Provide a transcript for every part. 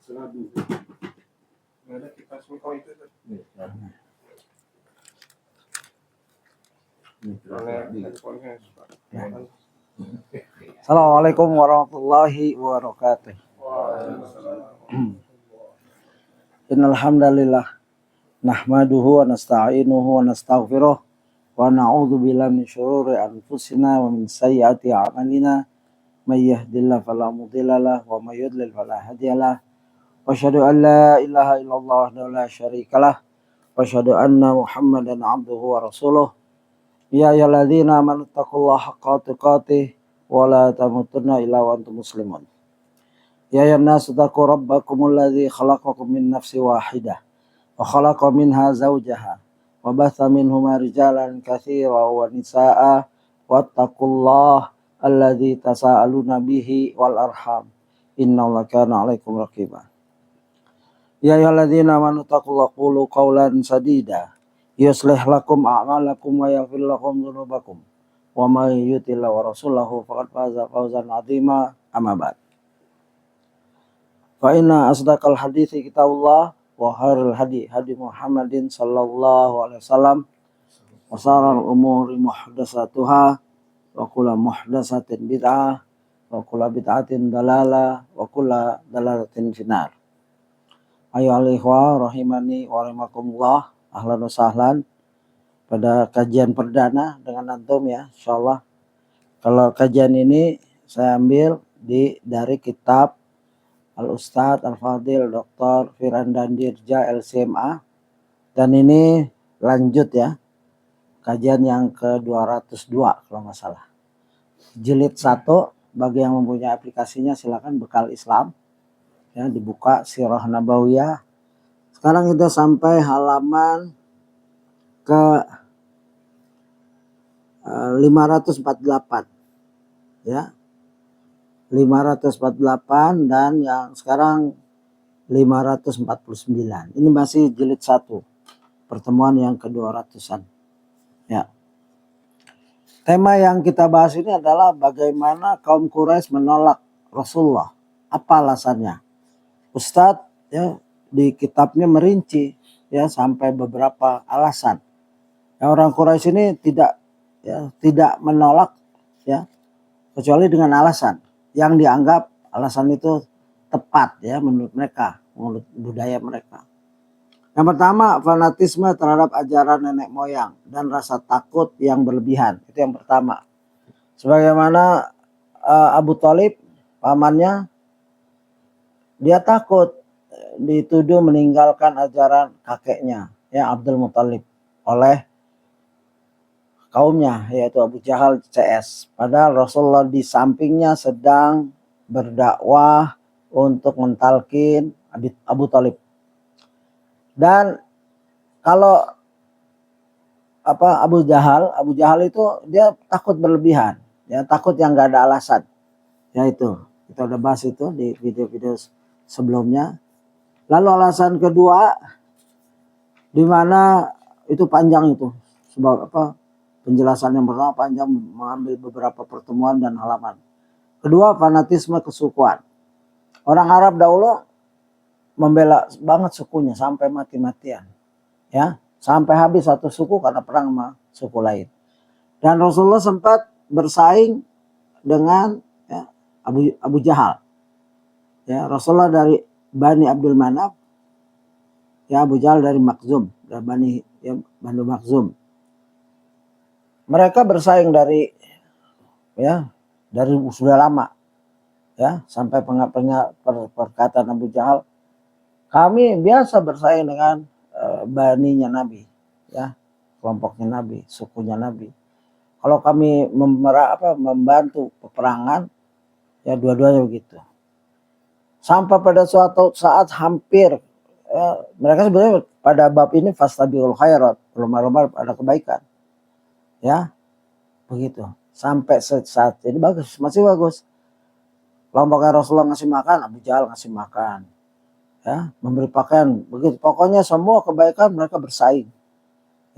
Assalamualaikum warahmatullahi wabarakatuh. Innal hamdalillah nahmaduhu wa nasta'inuhu wa nastaghfiruh wa na'udzu billahi min syururi anfusina wa min sayyiati a'malina may yahdihillahu fala mudhillalah wa may yudlil fala hadiyalah wa asyhadu an la ilaha illallah wahdahu la syarikalah wa asyhadu anna Muhammadan 'abduhu wa rasuluh. Ya ayyuhalladzina amanu taqullaha haqqa tuqatih wa la tamutunna illa wa antum muslimun. Ya ayyuhan nasu taqu rabbakumul ladzi khalaqakum min nafsin wahidah wa khalaqa minha zawjaha wa batha minhuma rijalan katsiran wa nisaa'a wattaqullaha alladzi tasaaluna bihi wal arham innallaha kana 'alaikum raqiba. Ya ayyuhalladzina amanu taqullaha qulu qawlan sadida yuslih lakum a'malakum wa yaghfir lakum dzunubakum wa may yuti'illah wa rasulahu faqad faza fawzan 'azima amma ba'd. Fa inna asdaqal hadithi kitabullah wa khairul hadi Muhammadin sallallahu alaihi wasallam wa sharral umuri muhdatsatuha wa kullu muhdatsatin bid'ah wa kullu bid'atin dalalah wa kullu dalalatin finnar. Ayyuhal ikhwah rahimani wa rahimakumullah, ahlan wa sahlan pada kajian perdana dengan antum ya insyaallah. Kalau kajian ini saya ambil dari kitab Al-Ustadz Al-Fadil Dr. Firandan Dirja LCMA, dan ini lanjut ya kajian yang ke-202 kalau nggak salah, jilid 1. Bagi yang mempunyai aplikasinya silakan Bekal Islam ya, dibuka Sirah Nabawiyah. Sekarang kita sampai halaman ke 548 ya, 548 dan yang sekarang 549. Ini masih jilid 1, pertemuan yang ke-200-an ya. Tema yang kita bahas ini adalah bagaimana kaum Quraisy menolak Rasulullah, apa alasannya. Ustadz ya di kitabnya merinci ya sampai beberapa alasan. Ya, orang Quraisy ini tidak menolak ya kecuali dengan alasan yang dianggap alasan itu tepat ya menurut mereka, menurut budaya mereka. Yang pertama, fanatisme terhadap ajaran nenek moyang dan rasa takut yang berlebihan. Itu yang pertama. Sebagaimana Abu Thalib, pamannya, dia takut dituduh meninggalkan ajaran kakeknya ya Abdul Muthalib oleh kaumnya yaitu Abu Jahal CS. Padahal Rasulullah di sampingnya sedang berdakwah untuk mentalkin Abu Thalib. Dan kalau Abu Jahal itu dia takut berlebihan ya, takut yang nggak ada alasan. Ya itu kita udah bahas itu di video-video sebelumnya. Lalu alasan kedua, di mana itu panjang itu sebab penjelasan yang pertama panjang, mengambil beberapa pertemuan dan halaman. Kedua, fanatisme kesukuan. Orang Arab dahulu membela banget sukunya sampai mati-matian. Ya, sampai habis satu suku karena perang sama suku lain. Dan Rasulullah sempat bersaing dengan ya, Abu Jahal. Ya, Rasulullah dari Bani Abdul Manaf, ya Abu Jahal dari Makhzum, dari Bani Makhzum. Mereka bersaing dari sudah lama ya, sampai perkataan Abu Jahal, kami biasa bersaing dengan baninya Nabi ya, kelompoknya Nabi, sukunya Nabi. Kalau kami membantu peperangan ya dua-duanya begitu. Sampai pada suatu saat hampir mereka sebenarnya pada bab ini fastabiqul khairat, lomba-lomba ada kebaikan. Ya, begitu. Sampai saat ini bagus, masih bagus. Kelompoknya Rasulullah ngasih makan, Abu Jahal ngasih makan. Ya, memberi pakaian, begitu. Pokoknya semua kebaikan mereka bersaing.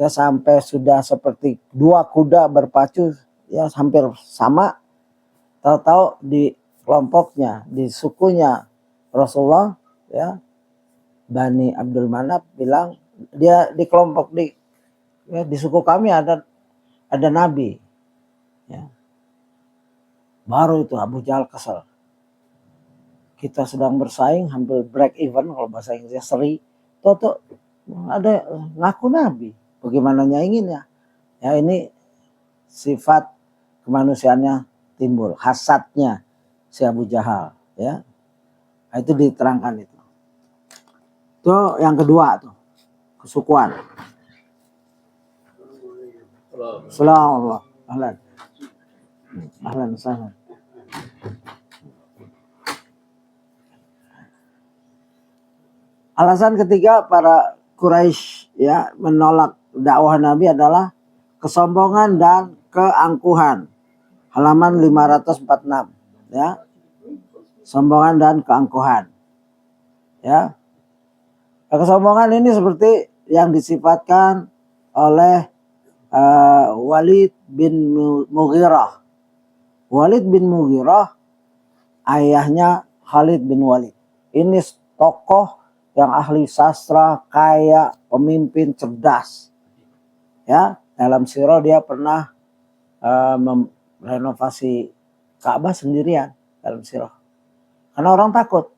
Ya, sampai sudah seperti dua kuda berpacu, ya hampir sama. Tahu-tahu di kelompoknya, di sukunya Rasulullah ya, Bani Abdul Manaf bilang dia di kelompok di suku kami ada nabi, ya. Baru itu Abu Jahal kesel. Kita sedang bersaing hampir break even kalau bahasa Inggrisnya seri, toto ada ngaku nabi, bagaimana nyainginnya? Ya ini sifat kemanusiaannya timbul, hasadnya si Abu Jahal, ya. Nah, itu diterangkan itu. Itu yang kedua tuh, kesukuan. Assalamualaikum. Ahlan. Ahlan sahlan. Alasan ketiga para Quraisy ya menolak dakwah Nabi adalah kesombongan dan keangkuhan. Halaman 546 ya. Sombongan dan keangkuhan. Ya. Kesombongan ini seperti yang disifatkan oleh Walid bin Mughirah. Walid bin Mughirah ayahnya Khalid bin Walid. Ini tokoh yang ahli sastra, kaya, pemimpin cerdas. Ya, dalam sirah dia pernah merenovasi Ka'bah sendirian dalam sirah. Karena orang takut.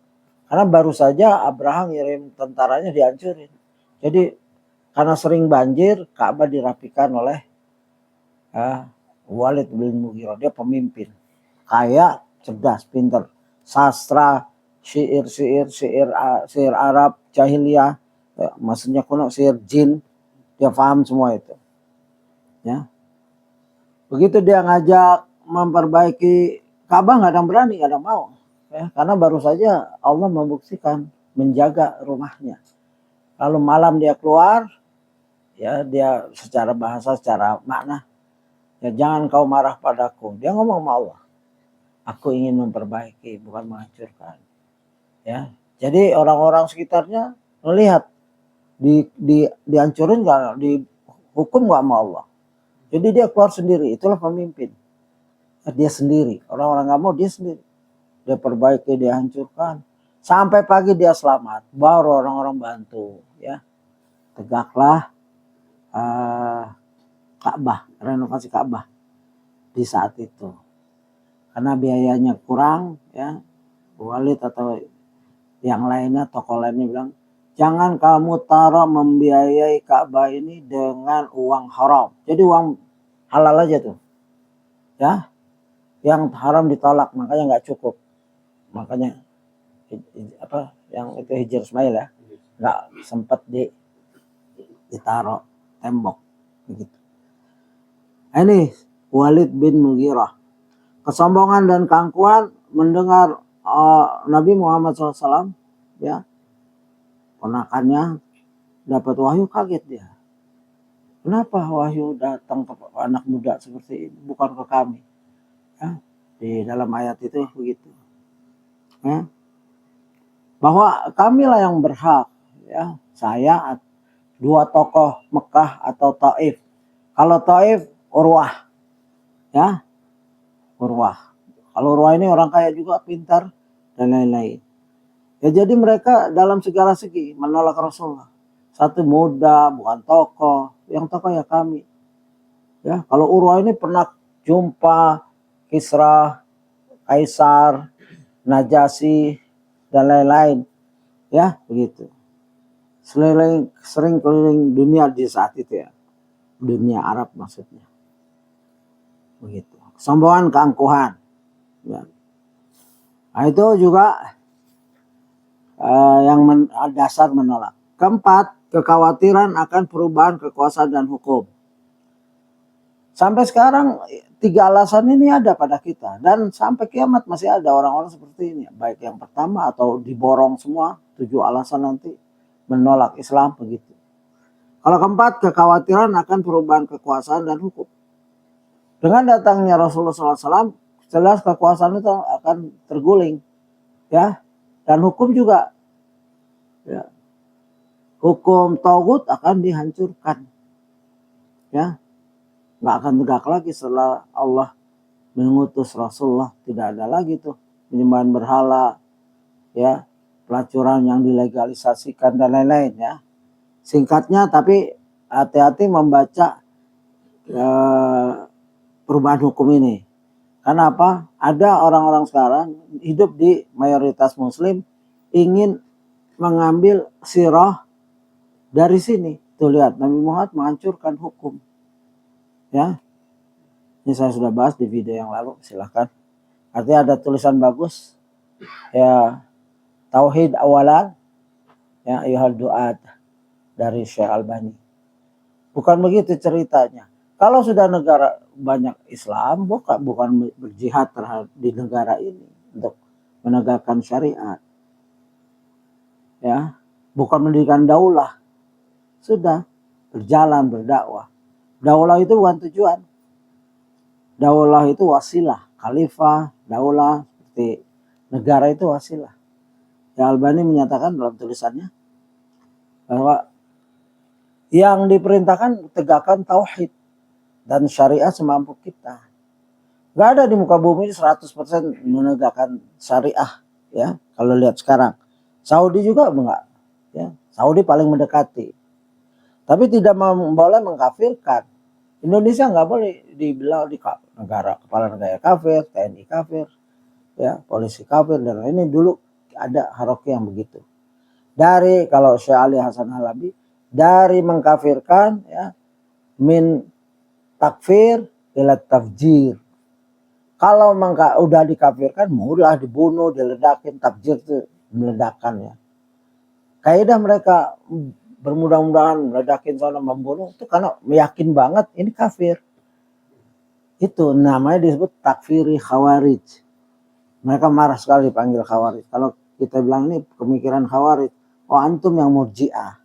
Karena baru saja Abraham ngirim tentaranya dihancurin. Jadi karena sering banjir, Ka'bah dirapikan oleh Walid bin Mughirah. Dia pemimpin, kaya, cerdas, pintar, sastra, syair Arab jahiliyah, maksudnya kuno, syair jin, dia paham semua itu. Ya, begitu dia ngajak memperbaiki Ka'bah, nggak ada yang berani, nggak ada yang mau, ya, karena baru saja Allah membuktikan menjaga rumahnya. Lalu malam dia keluar, ya dia secara bahasa, secara makna, ya jangan kau marah padaku. Dia ngomong sama Allah, aku ingin memperbaiki, bukan menghancurkan. Ya, jadi orang-orang sekitarnya melihat dihancurin nggak, dihukum nggak sama Allah. Jadi dia keluar sendiri, itulah pemimpin. Dia sendiri, orang-orang nggak mau, dia sendiri. Dia perbaiki, dia hancurkan. Sampai pagi dia selamat, baru orang-orang bantu. Ya, tegaklah Ka'bah, renovasi Ka'bah di saat itu. Karena biayanya kurang, ya, Walid atau yang lainnya, tokoh lainnya bilang, jangan kamu taruh membiayai Ka'bah ini dengan uang haram. Jadi uang halal aja tuh. Ya, yang haram ditolak, makanya nggak cukup. Makanya yang itu Hijr Ismail ya, nggak sempat ditaruh tembok begitu. Ini Walid bin Mughirah. Kesombongan dan keangkuhan mendengar Nabi Muhammad SAW, ya, ponakannya dapat wahyu, kaget dia. Kenapa wahyu datang ke anak muda seperti ini, bukan ke kami? Ya, di dalam ayat itu begitu. Ya, bahwa kamilah yang berhak, ya, saya, dua tokoh Mekah atau Taif. Kalau Taif Urwah, ya, Urwah. Kalau Urwah ini orang kaya juga, pintar dan lain-lain. Ya, jadi mereka dalam segala segi menolak Rasulullah. Satu muda, bukan tokoh. Yang tokoh ya kami. Ya, kalau Urwah ini pernah jumpa Kisra, Kaisar, Najasyi dan lain-lain. Ya, begitu. Sering keliling dunia di saat itu, ya. Dunia Arab maksudnya. Begitu. Kesombongan, keangkuhan. Ya. Nah, itu juga yang dasar menolak. Keempat, kekhawatiran akan perubahan kekuasaan dan hukum. Sampai sekarang 3 alasan ini ada pada kita, dan sampai kiamat masih ada orang-orang seperti ini. Baik yang pertama atau diborong semua 7 alasan nanti menolak Islam begitu. Kalau keempat, kekhawatiran akan perubahan kekuasaan dan hukum. Dengan datangnya Rasulullah SAW, jelas kekuasaan itu akan terguling, ya, dan hukum juga, ya. Hukum tauhid akan dihancurkan, ya, nggak akan tegak lagi setelah Allah mengutus Rasulullah. Tidak ada lagi tuh penyembahan berhala, ya, pelacuran yang dilegalisasikan dan lain-lain ya. Singkatnya, tapi hati-hati membaca perubahan hukum ini. Karena apa? Ada orang-orang sekarang hidup di mayoritas muslim ingin mengambil sirah dari sini. Tuh lihat, Nabi Muhammad menghancurkan hukum. Ya. Ini saya sudah bahas di video yang lalu, silahkan. Artinya ada tulisan bagus. Ya, Tauhid Awalan, ya, Ayyuhal Du'at, dari Syekh Albani. Bukan begitu ceritanya. Kalau sudah negara banyak Islam, bukan berjihad terhadap di negara ini untuk menegakkan syariat. Ya, bukan mendirikan daulah. Sudah berjalan berdakwah. Daulah itu bukan tujuan. Daulah itu wasilah. Khalifah, daulah, seperti negara itu wasilah. Ya, Albani menyatakan dalam tulisannya bahwa yang diperintahkan tegakkan tauhid dan syariat semampu kita. Gak ada di muka bumi 100% menegakkan syariah, ya. Kalau lihat sekarang, Saudi juga enggak, ya. Saudi paling mendekati. Tapi tidak boleh mengkafirkan. Indonesia nggak boleh dibilang di negara kepala negara kafir, TNI kafir, ya, polisi kafir, dan ini dulu ada haroki yang begitu. Dari kalau Syekh Ali Hasan Halabi dari mengkafirkan, ya, min takfir ila tafjir. Kalau udah dikafirkan, mudah dibunuh, diledakin. Tafjir itu meledakan, ya. Kaidah mereka bermudah-mudahan meledakin sana, membunuh itu karena meyakin banget ini kafir. Itu namanya disebut takfiri khawarij. Mereka marah sekali dipanggil khawarij. Kalau kita bilang ini pemikiran khawarij, oh antum yang murji'ah.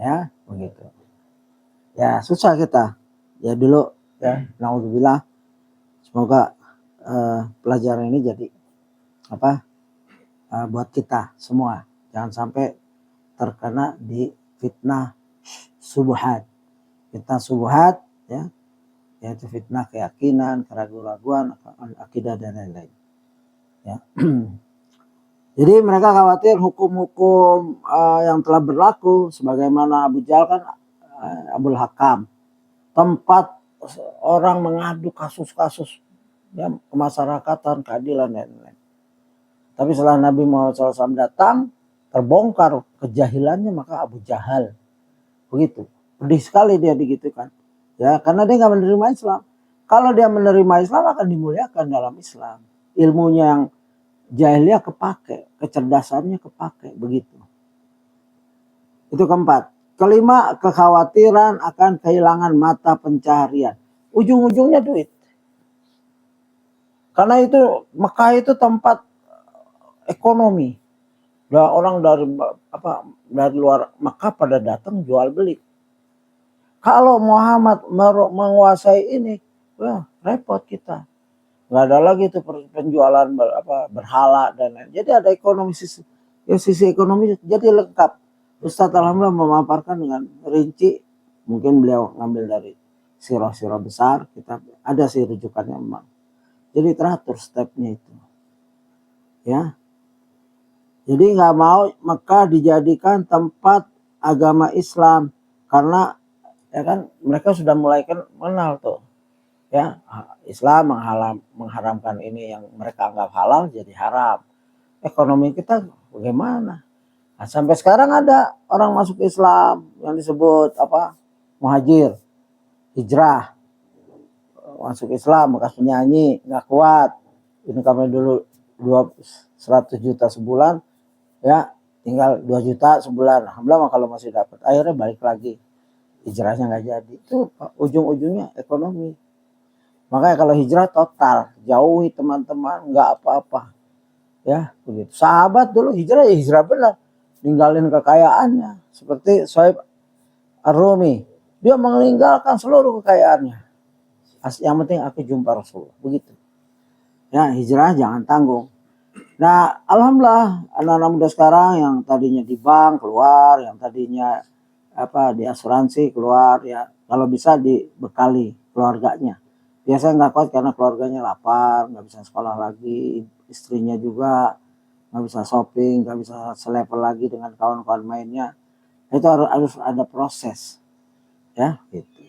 Ya, begitu. Ya, susah kita. Ya dulu, ya, naudzubillah. Semoga pelajaran ini jadi buat kita semua. Jangan sampai terkena di fitnah subuhat. Fitnah subuhat, ya, yaitu fitnah keyakinan, keraguan-raguan, akidah dan lain-lain. Ya. Jadi mereka khawatir hukum-hukum yang telah berlaku, sebagaimana Abu Jahal kan Abul Hakam, tempat orang mengadu kasus-kasus, ya, kemasyarakatan, keadilan dan lain-lain. Tapi setelah Nabi Muhammad SAW datang, terbongkar kejahilannya, maka Abu Jahal begitu. Pedih sekali dia digitukan. Ya, karena dia nggak menerima Islam. Kalau dia menerima Islam akan dimuliakan dalam Islam. Ilmunya yang jahiliyah kepake, kecerdasannya kepake, begitu. Itu keempat. Kelima, kekhawatiran akan kehilangan mata pencaharian. Ujung-ujungnya duit. Karena itu Mekah itu tempat ekonomi. Orang dari luar Mekah pada datang jual beli. Kalau Muhammad menguasai ini, wah, repot kita. Nggak ada lagi tuh penjualan berhala dan lain. Jadi ada ekonomi sisi ekonomi jadi lengkap. Ustadz alhamdulillah memaparkan dengan rinci. Mungkin beliau ngambil dari sirah-sirah besar. Kita ada sih rujukannya memang. Jadi teratur stepnya itu. Ya. Jadi nggak mau Mekah dijadikan tempat agama Islam, karena ya kan mereka sudah mulai kenal tuh, ya, Islam mengharamkan ini yang mereka anggap halal jadi haram. Ekonomi kita bagaimana? Nah, sampai sekarang ada orang masuk Islam yang disebut muhajir, hijrah, masuk Islam bekas penyanyi, nggak kuat, ini kami dulu 100 juta sebulan. Ya, tinggal 2 juta sebulan. Alhamdulillah kalau masih dapat. Akhirnya balik lagi. Hijrahnya nggak jadi. Itu ujung-ujungnya ekonomi. Makanya kalau hijrah total, jauhi teman-teman, nggak apa-apa. Ya, begitu. Sahabat dulu hijrah, ya hijrah benar. Ninggalin kekayaannya. Seperti Suhaib Ar-Rumi. Dia meninggalkan seluruh kekayaannya. Yang penting aku jumpa Rasulullah. Begitu. Ya, hijrah jangan tanggung. Nah, alhamdulillah anak-anak muda sekarang yang tadinya di bank keluar, yang tadinya di asuransi keluar, ya kalau bisa dibekali keluarganya. Biasanya nggak kuat karena keluarganya lapar, nggak bisa sekolah lagi, istrinya juga nggak bisa shopping, nggak bisa selevel lagi dengan kawan-kawan mainnya. Itu harus ada proses, ya gitu.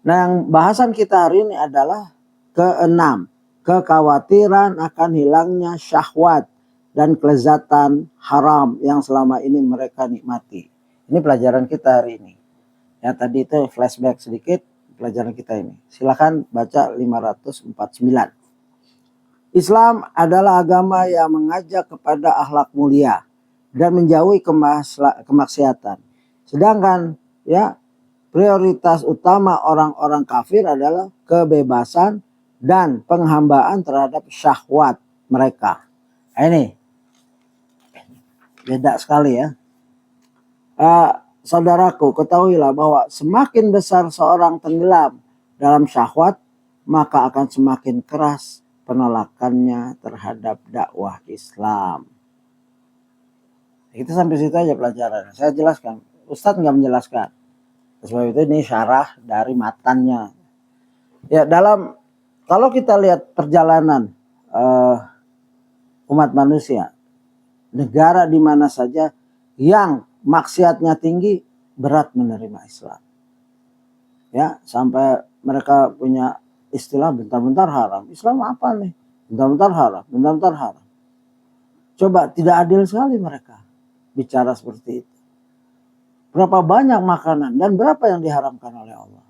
Nah, yang bahasan kita hari ini adalah keenam, kekhawatiran akan hilangnya syahwat dan kelezatan haram yang selama ini mereka nikmati. Ini pelajaran kita hari ini. Ya, tadi itu flashback sedikit pelajaran kita ini. Silakan baca 549. Islam adalah agama yang mengajak kepada akhlak mulia dan menjauhi kemaksiatan. Sedangkan ya prioritas utama orang-orang kafir adalah kebebasan dan penghambaan terhadap syahwat mereka. Nah, ini beda sekali ya. Saudaraku, ketahuilah bahwa semakin besar seorang tenggelam dalam syahwat, maka akan semakin keras penolakannya terhadap dakwah Islam. Kita sampai situ aja pelajaran. Saya jelaskan. Ustadz nggak menjelaskan. Sebab itu ini syarah dari matannya. Ya, kalau kita lihat perjalanan umat manusia, negara di mana saja yang maksiatnya tinggi berat menerima Islam. Ya, sampai mereka punya istilah bentar-bentar haram. Islam apa nih? Bentar-bentar haram, bentar-bentar haram. Coba, tidak adil sekali mereka bicara seperti itu. Berapa banyak makanan dan berapa yang diharamkan oleh Allah?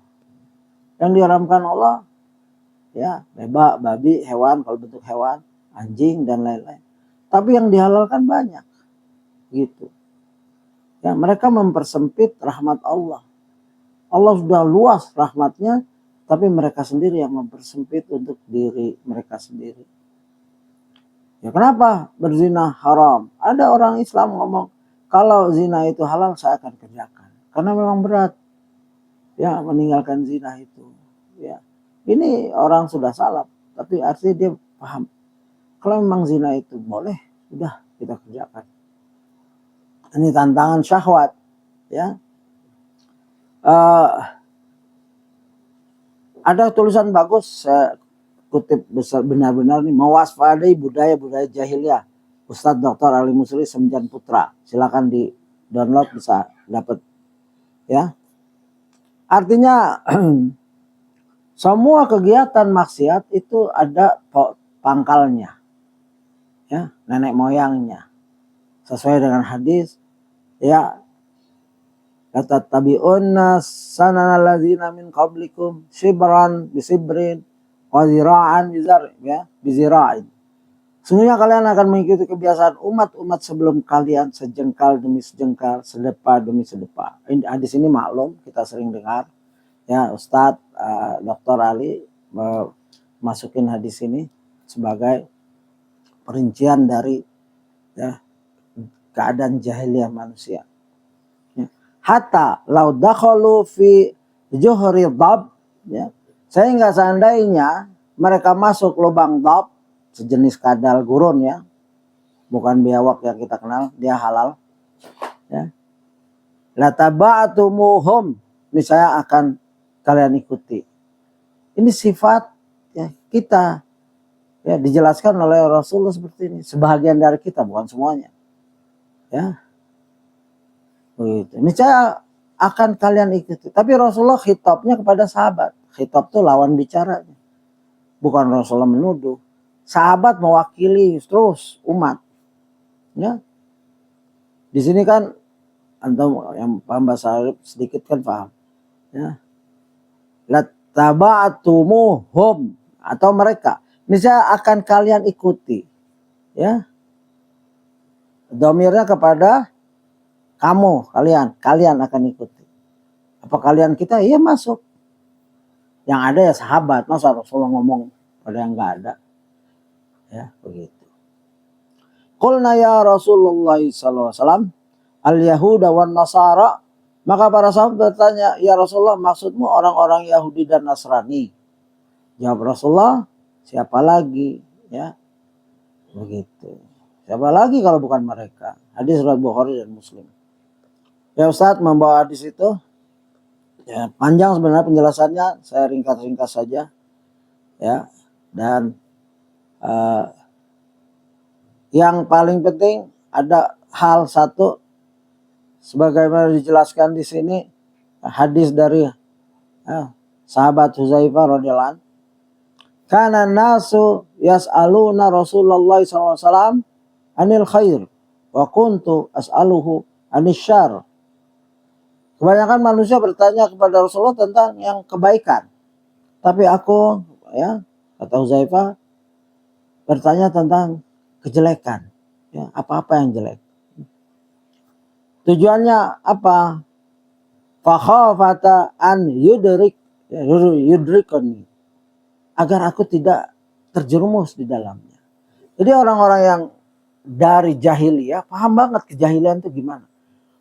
Yang diharamkan Allah ya bebek, babi, hewan kalau bentuk hewan, anjing dan lain-lain. Tapi yang dihalalkan banyak. Gitu. Ya, mereka mempersempit rahmat Allah. Allah sudah luas rahmatnya, tapi mereka sendiri yang mempersempit untuk diri mereka sendiri. Ya, kenapa berzina haram? Ada orang Islam ngomong, kalau zina itu halal saya akan kerjakan. Karena memang berat ya meninggalkan zina itu. Ya, ini orang sudah salah, tapi artinya dia paham. Kalau memang zina itu boleh, sudah kita kerjakan. Ini tantangan syahwat, ya. Ada tulisan bagus, saya kutip besar benar-benar nih, mewaspadai budaya-budaya jahiliyah. Ustadz Dr. Ali Musri Semjan Putra. Silakan di download, bisa dapat, ya. Artinya semua kegiatan maksiat itu ada pangkalnya, ya, nenek moyangnya. Sesuai dengan hadis, ya, latattabi'unna sananal ladzina min qablikum shibran bisibrin wa zira'an bizira'in. Sungguhnya kalian akan mengikuti kebiasaan umat-umat sebelum kalian, sejengkal demi sejengkal, sedepa demi sedepa. Hadis ini maklum, kita sering dengar. Ya, Ustadz Dr. Ali masukin hadis ini sebagai perincian dari ya keadaan jahiliyah manusia. Ya. Hatta lau dakhalu fi juhri dhab, ya, sehingga seandainya mereka masuk lubang dhab, sejenis kadal gurun, ya, bukan biawak yang kita kenal, dia halal, ya. Lataba'atumuhum, ini saya akan kalian ikuti. Ini sifat ya kita, ya, dijelaskan oleh Rasulullah seperti ini. Sebahagian dari kita, bukan semuanya. Ya, begitu. Ini saya akan kalian ikuti. Tapi Rasulullah khitabnya kepada sahabat. Khitab itu lawan bicaranya. Bukan Rasulullah menuduh. Sahabat mewakili terus umat. Ya, di sini kan antum yang paham bahasa Arab sedikit kan paham. Ya, lataba'atumuhum, atau mereka. Ini saya akan kalian ikuti. Ya. Domirnya kepada kamu, kalian akan ikuti. Apa kalian kita? Iya, masuk. Yang ada ya sahabat, masa Rasulullah ngomong pada yang enggak ada. Ya, begitu. Qulna ya Rasulullah sallallahu alaihi wasallam, al-yahuda wan nasara. Maka para sahabat bertanya, ya Rasulullah, maksudmu orang-orang Yahudi dan Nasrani? Jawab Rasulullah, siapa lagi? Ya, begitu. Siapa lagi kalau bukan mereka? Hadis riwayat Bukhari dan Muslim. Ya, Ustadz membawa hadis itu. Ya, panjang sebenarnya penjelasannya, saya ringkas-ringkas saja. Ya, dan Yang paling penting ada hal satu, sebagaimana dijelaskan di sini hadis dari sahabat Hudzaifah radhiyallahu anhu, kana nasu yas'aluna Rasulullah SAW anil khair wa kuntu as'aluhu anil syarr. Kebanyakan manusia bertanya kepada Rasulullah tentang yang kebaikan, tapi aku, ya, kata Hudzaifah, bertanya tentang kejelekan, ya, apa-apa yang jelek. Tujuannya apa? Fakhafata an yudrikoni, agar aku tidak terjerumus di dalamnya. Jadi orang-orang yang dari jahiliyah paham banget kejahilian itu gimana.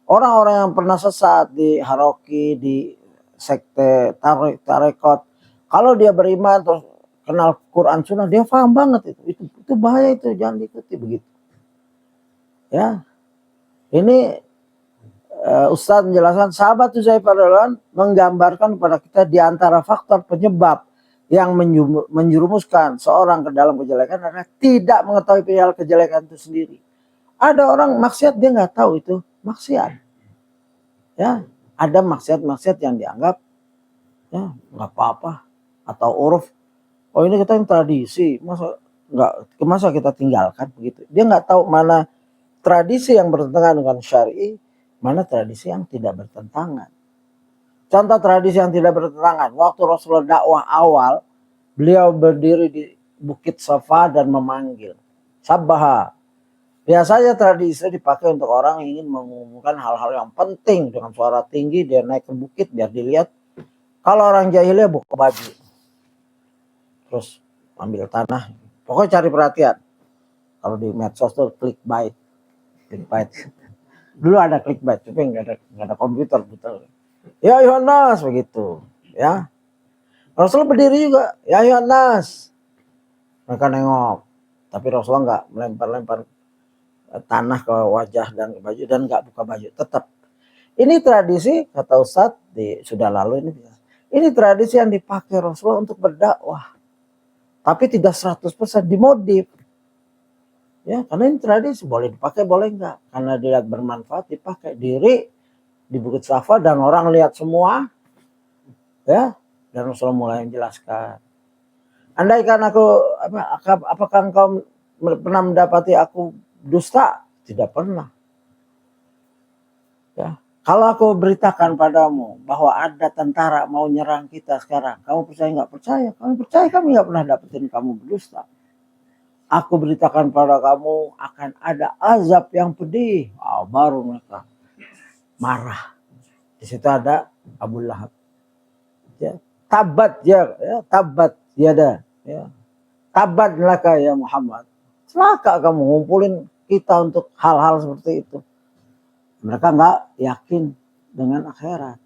Orang-orang yang pernah sesat di Haroki, di sekte tarekot, kalau dia beriman terus kenal Quran Sunnah, dia paham banget itu bahaya, itu jangan diikuti begitu. Ya, ini Ustadz menjelaskan, sahabat Hudzaifah radhiyallahu anhu menggambarkan kepada kita di antara faktor penyebab yang menjerumuskan seorang ke dalam kejelekan adalah tidak mengetahui perihal kejelekan itu sendiri. Ada orang maksiat dia nggak tahu itu maksiat. Ya, ada maksiat-maksiat yang dianggap ya nggak apa-apa atau uruf. Oh ini kita yang tradisi, masa kita tinggalkan begitu. Dia nggak tahu mana tradisi yang bertentangan dengan syar'i, mana tradisi yang tidak bertentangan. Contoh tradisi yang tidak bertentangan, waktu Rasulullah dakwah awal, beliau berdiri di Bukit Safa dan memanggil sabbaha. Biasanya tradisi dipakai untuk orang yang ingin mengumumkan hal-hal yang penting dengan suara tinggi, dia naik ke bukit biar dilihat. Kalau orang jahiliyah buka baju, terus ambil tanah, pokoknya cari perhatian. Kalau di medsos tuh clickbait. Dulu ada clickbait, tapi nggak ada komputer betul. Ya Yohanes begitu, ya. Rasul berdiri juga, ya Yohanes. Mereka nengok, tapi Rasulullah nggak melempar-lempar tanah ke wajah dan ke baju dan nggak buka baju, tetap. Ini tradisi, kata Ustadz sudah lalu ini tradisi yang dipakai Rasulullah untuk berdakwah, tapi tidak 100% dimodif. Ya, karena ini tradisi, boleh dipakai boleh enggak, karena dilihat bermanfaat dipakai. Diri di Bukit Safa dan orang lihat semua, ya, dan Rasulullah mulai menjelaskan. Andaikan apakah engkau pernah mendapati aku dusta? Tidak pernah. Ya, kalau aku beritakan padamu bahwa ada tentara mau nyerang kita sekarang, kamu percaya nggak percaya? Kamu percaya, kami nggak pernah dapetin kamu berdusta. Aku beritakan pada kamu akan ada azab yang pedih. Baru mereka marah. Di situ ada Abu Lahab. Ya, tabat yada. Ya. Tabat laka ya Muhammad. Celaka kamu ngumpulin kita untuk hal-hal seperti itu. Mereka nggak yakin dengan akhirat.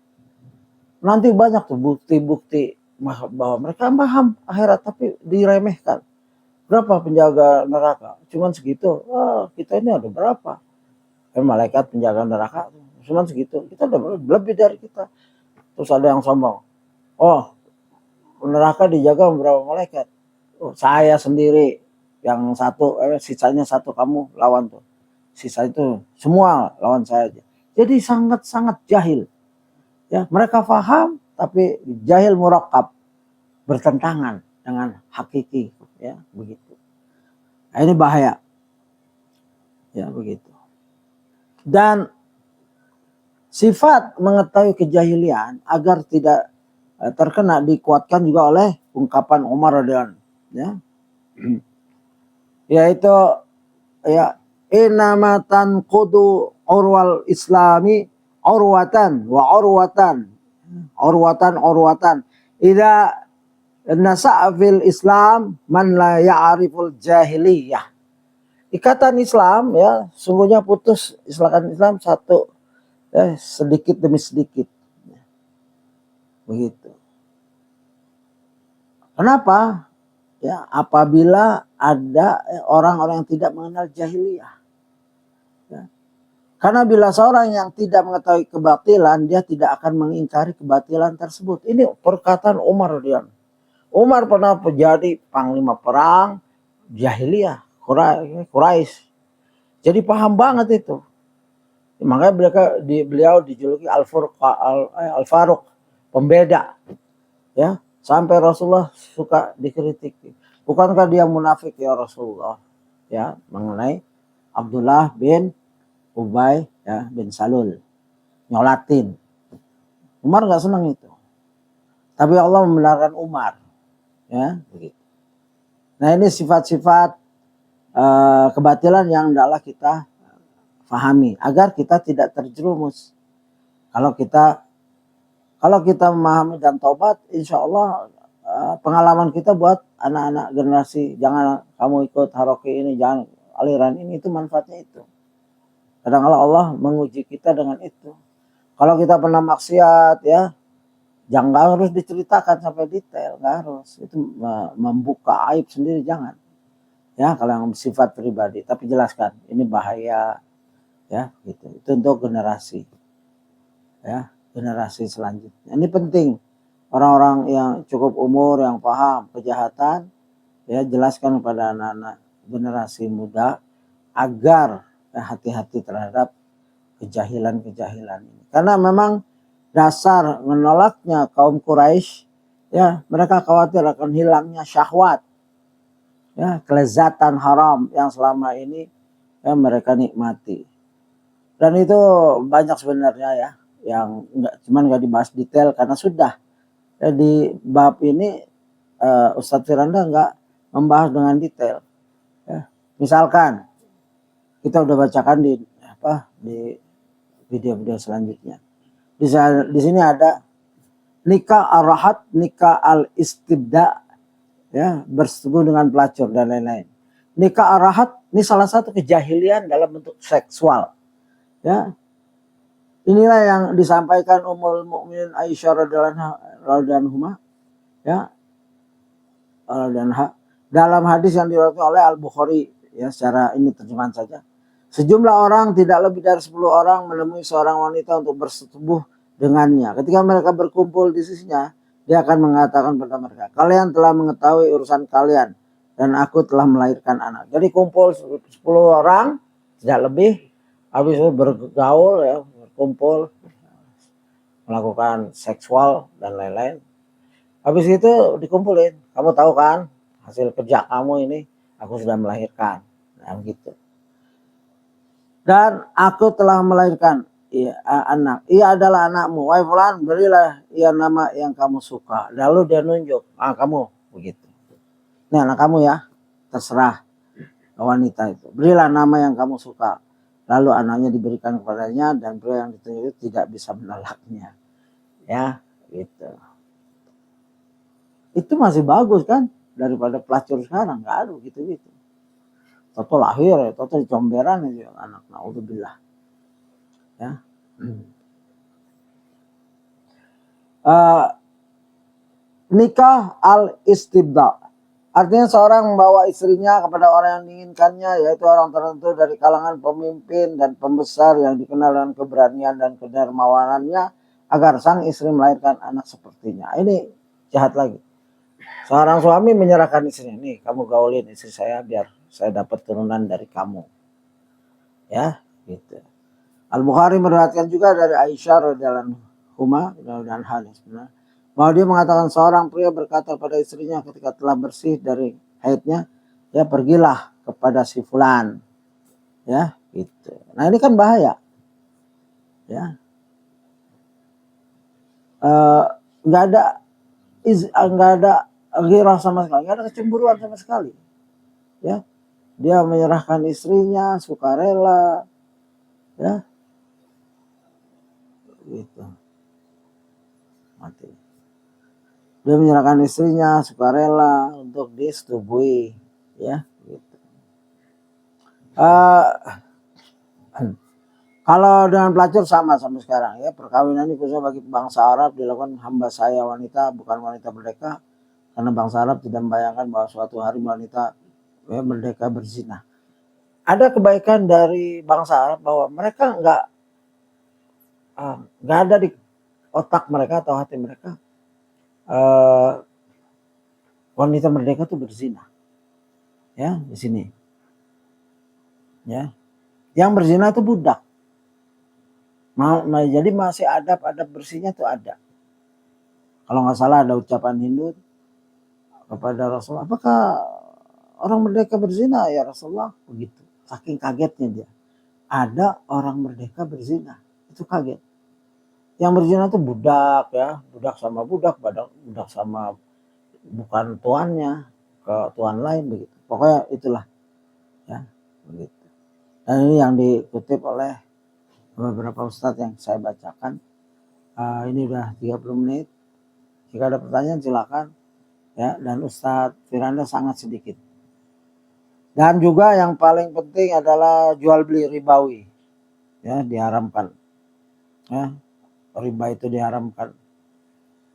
Nanti banyak tuh bukti-bukti bahwa mereka paham akhirat tapi diremehkan. Berapa penjaga neraka? Cuman segitu. Kita ini ada berapa? Malaikat penjaga neraka cuman segitu. Kita ada lebih dari kita. Terus ada yang sombong. Neraka dijaga berapa malaikat? Saya sendiri yang satu, sisanya satu, kamu lawan tuh. Sisa itu semua lawan saya aja. Jadi sangat-sangat jahil. Ya, mereka paham tapi jahil murakkab, bertentangan dengan hakiki, ya, begitu. Nah, ini bahaya. Ya, begitu. Dan sifat mengetahui kejahilian agar tidak terkena dikuatkan juga oleh ungkapan Umar radhiyallahu anhu, ya. Yaitu ya inamatan kudu urwal islami urwatan idza nasa'a fil islam man la ya'riful jahiliyah. Ikatan Islam, ya, sungguhnya putus ikatan Islam satu, ya, sedikit demi sedikit. Begitu. Kenapa? Ya, apabila ada orang-orang yang tidak mengenal jahiliyah. Ya. Karena bila seorang yang tidak mengetahui kebatilan, dia tidak akan mengingkari kebatilan tersebut. Ini perkataan Umar radhiyallahu anhu. Umar pernah menjadi panglima perang jahiliyah Quraisy. Jadi paham banget itu. Makanya beliau dijuluki Al-Faruq, pembeda. Ya, sampai Rasulullah suka dikritik. Bukankah dia munafik ya Rasulullah? Ya, mengenai Abdullah bin Ubay ya bin Salul, nyolatin. Umar nggak senang itu. Tapi Allah membenarkan Umar. Ya, begitu. Nah, ini sifat-sifat kebatilan yang hendaklah kita pahami agar kita tidak terjerumus. Kalau kita memahami dan tobat, insya Allah pengalaman kita buat anak-anak generasi, jangan kamu ikut haroki ini, jangan aliran ini, itu manfaatnya itu. Kadang-kadang Allah menguji kita dengan itu. Kalau kita pernah maksiat ya, jangan harus diceritakan sampai detail, nggak harus. Itu membuka aib sendiri, jangan. Ya, kalau yang sifat pribadi, tapi jelaskan ini bahaya ya, gitu. Itu untuk generasi. Ya, generasi selanjutnya. Ini penting. Orang-orang yang cukup umur yang paham kejahatan ya, jelaskan kepada anak-anak generasi muda agar hati-hati terhadap kejahilan ini. Karena memang dasar menolaknya kaum Quraisy ya, mereka khawatir akan hilangnya syahwat. Ya, kelezatan haram yang selama ini ya mereka nikmati. Dan itu banyak sebenarnya ya, yang nggak dibahas detail karena sudah ya, di bab ini Ustadz Firanda nggak membahas dengan detail. Ya. Misalkan kita udah bacakan di video-video selanjutnya. Di sini ada nikah ar-rahat, nikah al-istibda, ya, bersetubuh dengan pelacur dan lain-lain. Nikah ar-rahat ini salah satu kejahilian dalam bentuk seksual. Ya. Inilah yang disampaikan Ummul Mukminin Aisyah radhiyallahu anha, ya, dalam hadis yang diriwayatkan oleh Al-Bukhari ya, secara ini terjemahan saja. Sejumlah orang, tidak lebih dari 10 orang, menemui seorang wanita untuk bersetubuh dengannya. Ketika mereka berkumpul di sisinya, dia akan mengatakan kepada mereka, kalian telah mengetahui urusan kalian dan aku telah melahirkan anak. Jadi kumpul 10 orang, tidak lebih, habis itu bergaul ya, berkumpul, melakukan seksual dan lain-lain. Habis itu dikumpulin, kamu tahu kan hasil kerja kamu ini, aku sudah melahirkan. Nah, gitu. Dan aku telah melahirkan anak. Ia adalah anakmu. Wahai fulan, berilah ia nama yang kamu suka. Lalu dia nunjuk, kamu begitu. Ini anak kamu ya, terserah wanita itu. Berilah nama yang kamu suka. Lalu anaknya diberikan kepadanya dan pria yang ditunjuk itu tidak bisa menolaknya. Ya, gitu. Itu masih bagus kan daripada pelacur sekarang, nggak ada gitu-gitu. Toto lahir ya, toto comberan aja anak, naudzubillah. Ya. Nikah al-istibda. Artinya seorang membawa istrinya kepada orang yang diinginkannya, yaitu orang tertentu dari kalangan pemimpin dan pembesar yang dikenal dengan keberanian dan kedermawanannya, agar sang istri melahirkan anak sepertinya. Ini jahat lagi. Seorang suami menyerahkan istrinya, nih kamu gaulin istri saya biar saya dapat turunan dari kamu. Ya, gitu. Al-Bukhari meriwayatkan juga dari Aisyah radhiyallahu anha bahwa dia mengatakan seorang pria berkata pada istrinya ketika telah bersih dari haidnya, ya pergilah kepada si fulan. Ya, gitu. Nah, ini kan bahaya. Ya. Enggak ada ghirah sama sekali, enggak ada kecemburuan sama sekali. Ya. Dia menyerahkan istrinya sukarela, ya, gitu. Mati. Dia menyerahkan istrinya sukarela untuk disetubui, ya, gitu. Kalau dengan pelacur sama sekarang ya, perkawinan ini khususnya bagi bangsa Arab dilakukan hamba sahaya wanita, bukan wanita merdeka, karena bangsa Arab tidak membayangkan bahwa suatu hari wanita merdeka berzina. Ada kebaikan dari bangsa Arab bahwa mereka nggak ada di otak mereka atau hati mereka wanita merdeka itu berzina. Ya, di sini. Ya. Yang berzina itu budak. Jadi masih adab bersihnya itu ada. Kalau nggak salah ada ucapan Hindu kepada Rasulullah, apakah orang merdeka berzina ya Rasulullah? Begitu. Saking kagetnya dia. Ada orang merdeka berzina. Itu kaget. Yang berzina itu budak ya. Budak sama budak sama bukan tuannya. Ke tuan lain begitu. Pokoknya itulah. Ya, begitu. Dan ini yang dikutip oleh beberapa ustadz yang saya bacakan. Ini udah 30 menit. Jika ada pertanyaan silakan. Ya, dan Ustadz Firanda sangat sedikit. Dan juga yang paling penting adalah jual beli ribawi, ya diharamkan. Ya, riba itu diharamkan.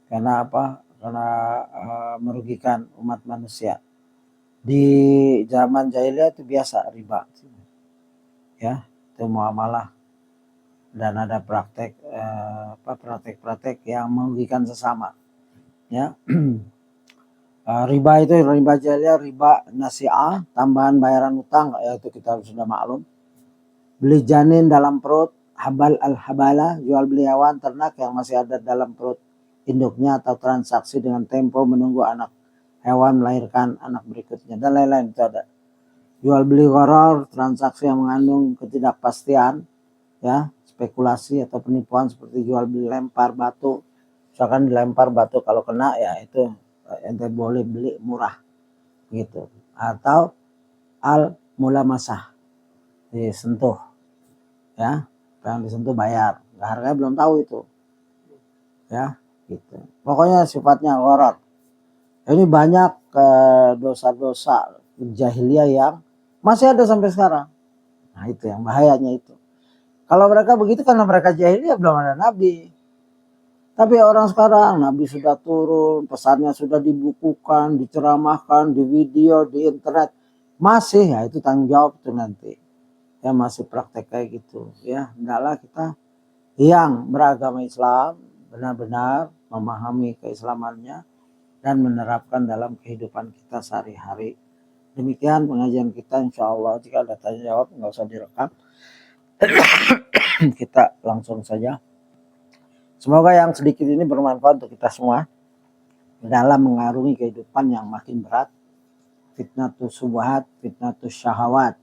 Karena apa? Karena merugikan umat manusia. Di zaman jahiliyah itu biasa riba, ya itu muamalah. Dan ada praktek yang merugikan sesama, ya. Riba itu riba jahiliyah, riba nasi'ah, tambahan bayaran utang, yaitu kita sudah maklum. Beli janin dalam perut, habal al-habala, jual beli hewan ternak yang masih ada dalam perut induknya, atau transaksi dengan tempo menunggu anak hewan melahirkan anak berikutnya, dan lain-lain itu ada. Jual beli gharar, transaksi yang mengandung ketidakpastian, ya, spekulasi atau penipuan seperti jual beli lempar batu. Misalkan dilempar batu, kalau kena ya itu ente boleh beli murah gitu. Atau al mulamasah, disentuh, ya, yang disentuh bayar, harganya belum tahu itu, ya gitu. Pokoknya sifatnya gharar. Ini banyak dosa-dosa jahiliyah yang masih ada sampai sekarang. Nah itu yang bahayanya itu. Kalau mereka begitu karena mereka jahiliyah, belum ada nabi. Tapi orang sekarang, Nabi sudah turun, pesannya sudah dibukukan, diceramahkan, di video, di internet. Masih, ya itu tanggung jawab itu nanti. Ya masih praktek kayak gitu. Ya, hendaklah kita yang beragama Islam benar-benar memahami keislamannya dan menerapkan dalam kehidupan kita sehari-hari. Demikian pengajian kita, insya Allah. Jika ada tanya jawab, nggak usah direkam. Kita langsung saja. Semoga yang sedikit ini bermanfaat untuk kita semua dalam mengarungi kehidupan yang makin berat. Fitnatus syubhat, fitnatus syahawat.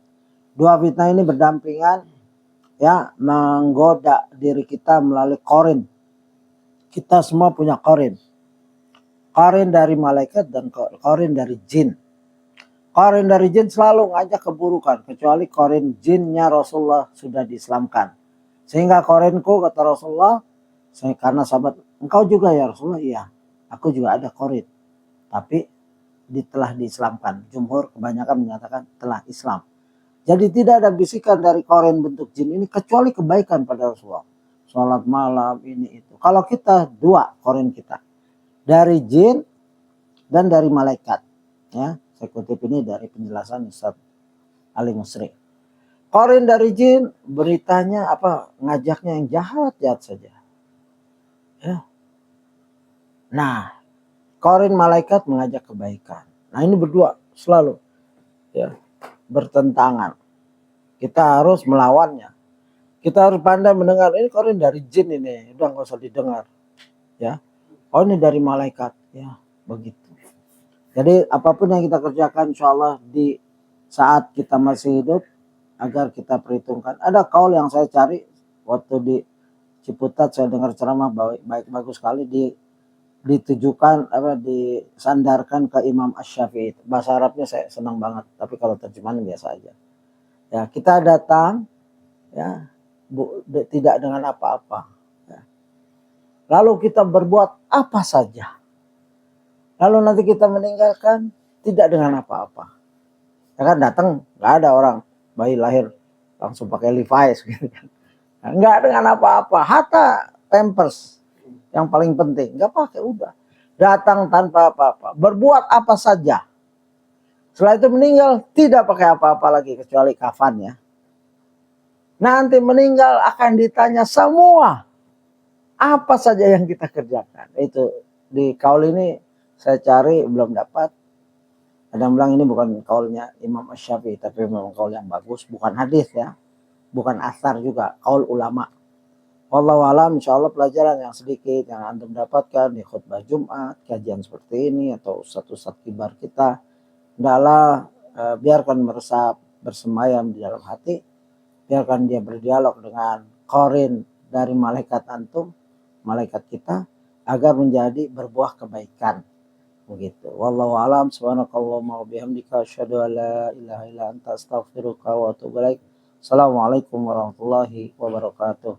Dua fitnah ini berdampingan, ya, menggoda diri kita melalui qarin. Kita semua punya qarin. Qarin dari malaikat dan qarin dari jin. Qarin dari jin selalu ngajak keburukan, kecuali qarin jinnya Rasulullah sudah diislamkan. Sehingga qarinku, kata Rasulullah, karena sahabat, engkau juga ya Rasulullah? Iya, aku juga ada qarin, tapi telah diislamkan. Jumhur kebanyakan menyatakan telah Islam. Jadi tidak ada bisikan dari qarin bentuk jin ini kecuali kebaikan pada Rasulullah. Sholat malam ini itu. Kalau kita dua qarin kita, dari jin dan dari malaikat. Ya, saya kutip ini dari penjelasan Ustaz Ali Musri. Qarin dari jin beritanya apa? Ngajaknya yang jahat-jahat saja. Ya. Nah, qarin malaikat mengajak kebaikan. Nah, ini berdua selalu, ya, bertentangan. Kita harus melawannya. Kita harus pandai mendengar, ini qarin dari jin ini, udah nggak usah didengar. Ya. Oh, ini dari malaikat, ya, begitu. Jadi apapun yang kita kerjakan, insya Allah di saat kita masih hidup, agar kita perhitungkan. Ada kaul yang saya cari waktu di Ciputat, saya dengar ceramah bagus sekali, ditujukan disandarkan ke Imam Asy-Syafi'i. Bahasa Arabnya saya senang banget, tapi kalau terjemahan biasa aja. Ya, kita datang, ya, tidak dengan apa-apa. Ya. Lalu kita berbuat apa saja. Lalu nanti kita meninggalkan tidak dengan apa-apa. Ya kan, datang nggak ada orang bayi lahir langsung pakai Levi's gitu kan. Nggak dengan apa-apa, hatta Pampers yang paling penting nggak pakai, udah datang tanpa apa-apa, berbuat apa saja. Setelah itu meninggal tidak pakai apa-apa lagi kecuali kafan, ya. Nanti meninggal akan ditanya semua apa saja yang kita kerjakan. Itu di kaul ini saya cari belum dapat. Ada yang bilang ini bukan kaulnya Imam Asy-Syafi'i, tapi memang kaul yang bagus, bukan hadis, ya. bukan asar juga, qaul ulama. Wallahu alam, insyaallah pelajaran yang sedikit yang antum dapatkan di khutbah Jumat, kajian seperti ini atau ustadz-ustadz kibar kita, hendaklah biarkan meresap bersemayam di dalam hati, biarkan dia berdialog dengan qarin dari malaikat antum, malaikat kita, agar menjadi berbuah kebaikan. Begitu. Wallahu alam, subhanakallahumma wa bihamdika asyhadu an la ilaha illa anta astaghfiruka wa atubu ilaik. Assalamualaikum warahmatullahi wabarakatuh.